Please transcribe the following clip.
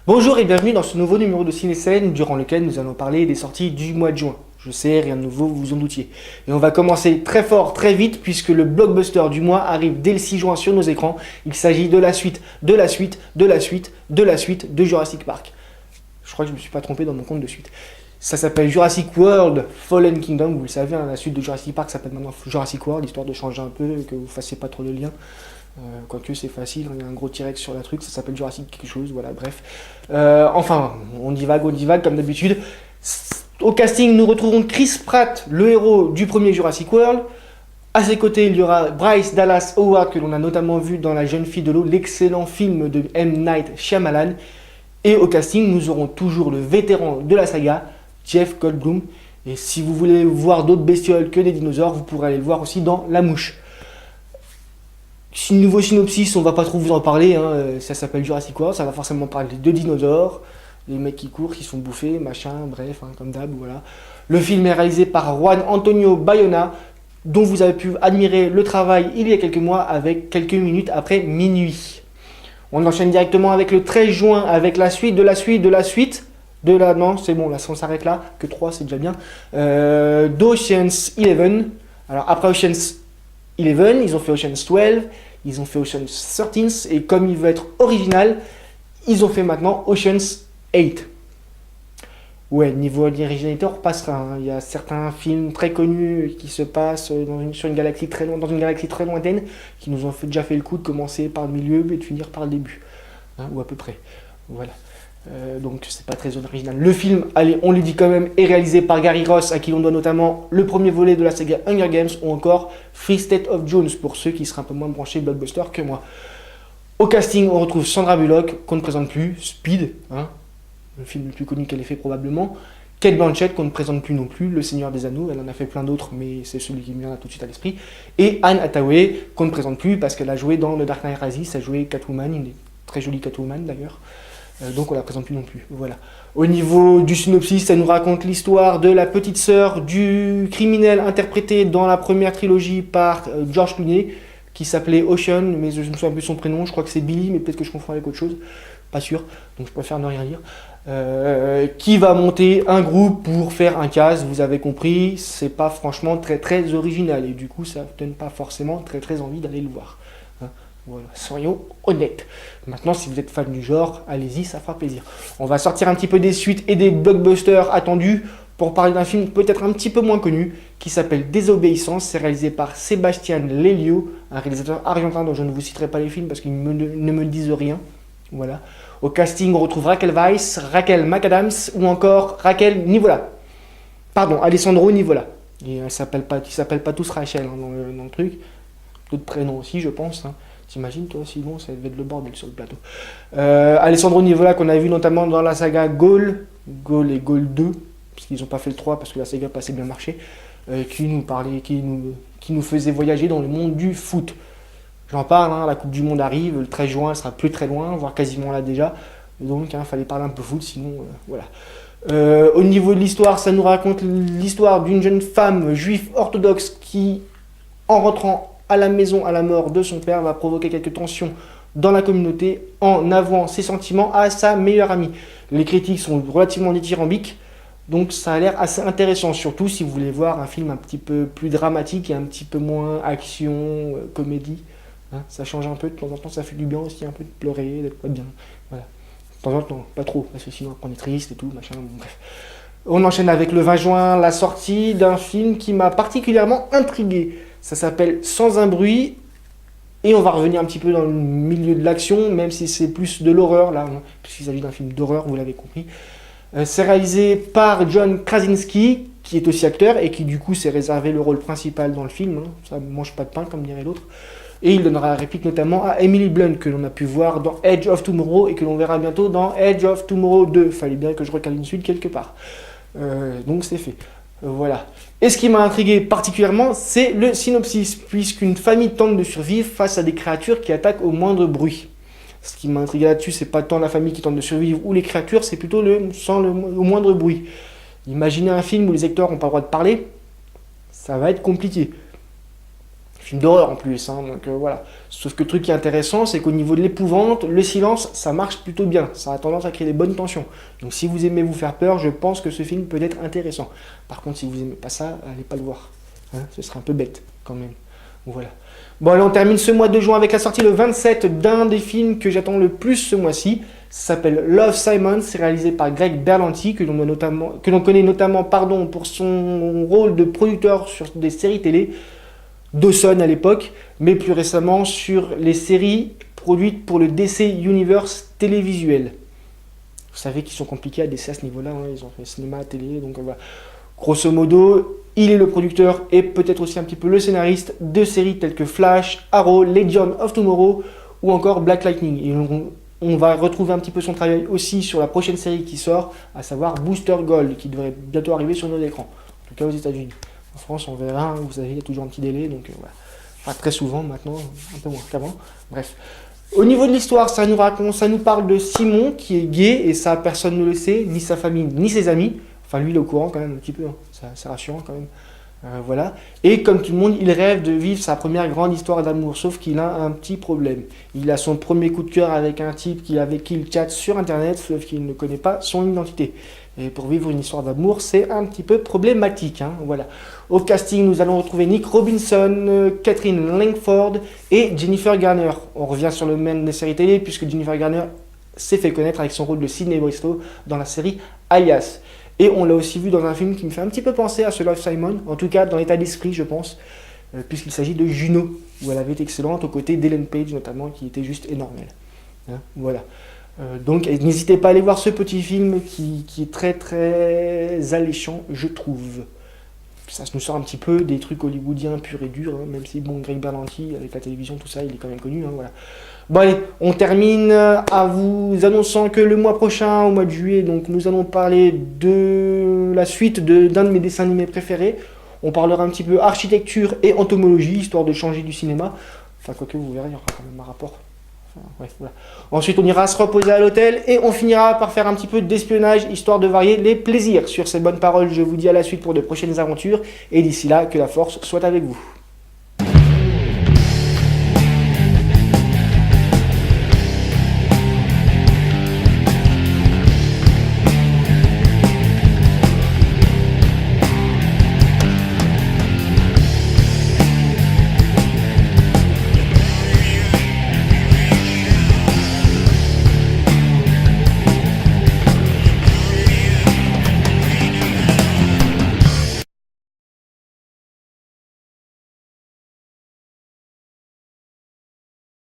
Bonjour et bienvenue dans ce nouveau numéro de Ciné-Scène durant lequel nous allons parler des sorties du mois de juin. Je sais, rien de nouveau, vous vous en doutiez. Et on va commencer très fort, très vite, puisque le blockbuster du mois arrive dès le 6 juin sur nos écrans. Il s'agit de la suite, de la suite, de la suite, de la suite de Jurassic Park. Je crois que je ne me suis pas trompé dans mon compte de suite. Ça s'appelle Jurassic World Fallen Kingdom, vous le savez, hein, la suite de Jurassic Park s'appelle maintenant Jurassic World, histoire de changer un peu, que vous ne fassiez pas trop de liens. Quoique c'est facile, il y a un gros T-Rex sur la truc, ça s'appelle Jurassic quelque chose, voilà, bref. Enfin, on divague comme d'habitude. Au casting, nous retrouvons Chris Pratt, le héros du premier Jurassic World. À ses côtés, il y aura Bryce Dallas Howard, que l'on a notamment vu dans La Jeune Fille de l'eau, l'excellent film de M. Night Shyamalan. Et au casting, nous aurons toujours le vétéran de la saga, Jeff Goldblum. Et si vous voulez voir d'autres bestioles que des dinosaures, vous pourrez aller le voir aussi dans La Mouche. Nouveau synopsis, on va pas trop vous en parler, hein. Ça s'appelle Jurassic World, ça va forcément parler de dinosaures, les mecs qui courent, qui sont bouffés, machin, bref, hein, comme d'hab, voilà. Le film est réalisé par Juan Antonio Bayona, dont vous avez pu admirer le travail il y a quelques mois avec quelques minutes après minuit. On enchaîne directement avec le 13 juin, avec la suite de la suite de la suite, de la... Non, c'est bon, là, on s'arrête là, que 3, c'est déjà bien. D'Ocean's 11. Alors, après Ocean's 11, ils ont fait Ocean's 12, ils ont fait Ocean's 13, et comme il veut être original, ils ont fait maintenant Ocean's 8. Ouais, niveau originalité, on repassera. Hein. Il y a certains films très connus qui se passent sur une galaxie très loin, dans une galaxie très lointaine, qui nous ont déjà fait le coup de commencer par le milieu et de finir par le début. Hein, ou à peu près. Voilà. Donc c'est pas très original. Le film, allez, on le dit quand même, est réalisé par Gary Ross, à qui l'on doit notamment le premier volet de la saga Hunger Games, ou encore Free State of Jones, pour ceux qui seraient un peu moins branchés blockbuster que moi. Au casting, on retrouve Sandra Bullock, qu'on ne présente plus, Speed, hein, le film le plus connu qu'elle ait fait probablement, Cate Blanchett, qu'on ne présente plus non plus, Le Seigneur des Anneaux, elle en a fait plein d'autres, mais c'est celui qui me vient là tout de suite à l'esprit, et Anne Hathaway, qu'on ne présente plus parce qu'elle a joué dans The Dark Knight Rises, elle a joué Catwoman, une très jolie Catwoman d'ailleurs. Donc on la présente plus non plus, voilà. Au niveau du synopsis, ça nous raconte l'histoire de la petite sœur du criminel interprété dans la première trilogie par George Clooney, qui s'appelait Ocean, mais je me souviens plus de son prénom, je crois que c'est Billy, mais peut-être que je confonds avec autre chose, pas sûr, donc je préfère ne rien dire. Qui va monter un groupe pour faire un casse, vous avez compris, c'est pas franchement très très original, et du coup ça ne donne pas forcément très très envie d'aller le voir. Voilà, soyons honnêtes. Maintenant, si vous êtes fan du genre, allez-y, ça fera plaisir. On va sortir un petit peu des suites et des blockbusters attendus pour parler d'un film peut-être un petit peu moins connu qui s'appelle Désobéissance. C'est réalisé par Sébastien Lelio, un réalisateur argentin dont je ne vous citerai pas les films parce qu'ils ne me disent rien. Voilà. Au casting, on retrouve Raquel Weisz, Rachel McAdams ou encore Raquel Nivola. Pardon, Alessandro Nivola. Et ils ne s'appellent pas tous Rachel hein, dans le truc. D'autres prénoms aussi, je pense. Hein. T'imagines toi, sinon ça devait être le bordel sur le plateau. Alessandro Nivola qu'on a vu notamment dans la saga Gaulle et Gaulle 2, parce qu'ils n'ont pas fait le 3 parce que la saga passait bien marché, qui nous faisait voyager dans le monde du foot. J'en parle, hein, la Coupe du Monde arrive, le 13 juin elle sera plus très loin, voire quasiment là déjà, donc il fallait parler un peu foot, sinon voilà. Au niveau de l'histoire, ça nous raconte l'histoire d'une jeune femme juive orthodoxe qui, en rentrant à la maison à la mort de son père, va provoquer quelques tensions dans la communauté en avouant ses sentiments à sa meilleure amie. Les critiques sont relativement dithyrambiques, donc ça a l'air assez intéressant, surtout si vous voulez voir un film un petit peu plus dramatique et un petit peu moins action, comédie. Hein, ça change un peu, de temps en temps ça fait du bien aussi un peu de pleurer, d'être pas bien. Voilà. De temps en temps, pas trop, parce que sinon après on est triste et tout, machin, bon, bref. On enchaîne avec le 20 juin, la sortie d'un film qui m'a particulièrement intrigué. Ça s'appelle Sans un bruit, et on va revenir un petit peu dans le milieu de l'action, même si c'est plus de l'horreur, là, puisqu'il s'agit d'un film d'horreur, vous l'avez compris. C'est réalisé par John Krasinski, qui est aussi acteur et qui du coup s'est réservé le rôle principal dans le film, hein. Ça ne mange pas de pain comme dirait l'autre. Et il donnera la réplique notamment à Emily Blunt, que l'on a pu voir dans Edge of Tomorrow et que l'on verra bientôt dans Edge of Tomorrow 2. Fallait bien que je recale une suite quelque part. Donc c'est fait. Voilà. Et ce qui m'a intrigué particulièrement, c'est le synopsis, puisqu'une famille tente de survivre face à des créatures qui attaquent au moindre bruit. Ce qui m'a intrigué là-dessus, c'est pas tant la famille qui tente de survivre ou les créatures, c'est plutôt au moindre bruit. Imaginez un film où les acteurs n'ont pas le droit de parler, ça va être compliqué. Film d'horreur en plus, hein, donc voilà. Sauf que le truc qui est intéressant, c'est qu'au niveau de l'épouvante, le silence, ça marche plutôt bien. Ça a tendance à créer des bonnes tensions. Donc si vous aimez vous faire peur, je pense que ce film peut être intéressant. Par contre, si vous aimez pas ça, allez pas le voir. Hein, ce serait un peu bête, quand même. Voilà. Bon, allez, on termine ce mois de juin avec la sortie le 27 d'un des films que j'attends le plus ce mois-ci. Ça s'appelle Love, Simon. C'est réalisé par Greg Berlanti, que l'on connaît notamment pour son rôle de producteur sur des séries télé. Dawson à l'époque, mais plus récemment sur les séries produites pour le DC Universe télévisuel. Vous savez qu'ils sont compliqués à DC à ce niveau-là, hein. Ils ont fait cinéma, télé, donc voilà. Grosso modo, il est le producteur et peut-être aussi un petit peu le scénariste de séries telles que Flash, Arrow, Legion of Tomorrow ou encore Black Lightning. Et on va retrouver un petit peu son travail aussi sur la prochaine série qui sort, à savoir Booster Gold, qui devrait bientôt arriver sur nos écrans, en tout cas aux États-Unis. En France, on verra, vous savez, il y a toujours un petit délai, donc voilà. Pas très souvent maintenant, un peu moins qu'avant. Bref. Au niveau de l'histoire, ça nous parle de Simon qui est gay, et ça, personne ne le sait, ni sa famille, ni ses amis. Enfin, lui, il est au courant quand même un petit peu, hein. C'est rassurant quand même. Voilà. Et comme tout le monde, il rêve de vivre sa première grande histoire d'amour, sauf qu'il a un petit problème. Il a son premier coup de cœur avec un type avec qui il chatte sur Internet, sauf qu'il ne connaît pas son identité. Et pour vivre une histoire d'amour, c'est un petit peu problématique, hein, voilà. Au casting, nous allons retrouver Nick Robinson, Catherine Langford et Jennifer Garner. On revient sur le même des séries télé, puisque Jennifer Garner s'est fait connaître avec son rôle de Sydney Bristow dans la série Alias. Et on l'a aussi vu dans un film qui me fait un petit peu penser à ce Love, Simon, en tout cas dans l'état d'esprit, je pense, puisqu'il s'agit de Juno, où elle avait été excellente, aux côtés d'Ellen Page notamment, qui était juste énorme. Hein, voilà. Donc n'hésitez pas à aller voir ce petit film qui est très très alléchant, je trouve. Ça nous sort un petit peu des trucs hollywoodiens purs et durs, hein, même si bon, Greg Berlanti avec la télévision, tout ça, il est quand même connu, hein, voilà. Bon allez, on termine à vous annonçant que le mois prochain, au mois de juillet, donc nous allons parler de la suite d'un de mes dessins animés préférés. On parlera un petit peu architecture et entomologie, histoire de changer du cinéma. Enfin, quoique vous verrez, il y aura quand même un rapport. Ouais, voilà. Ensuite, on ira se reposer à l'hôtel et on finira par faire un petit peu d'espionnage, histoire de varier les plaisirs. Sur ces bonnes paroles, je vous dis à la suite pour de prochaines aventures. Et d'ici là, que la force soit avec vous.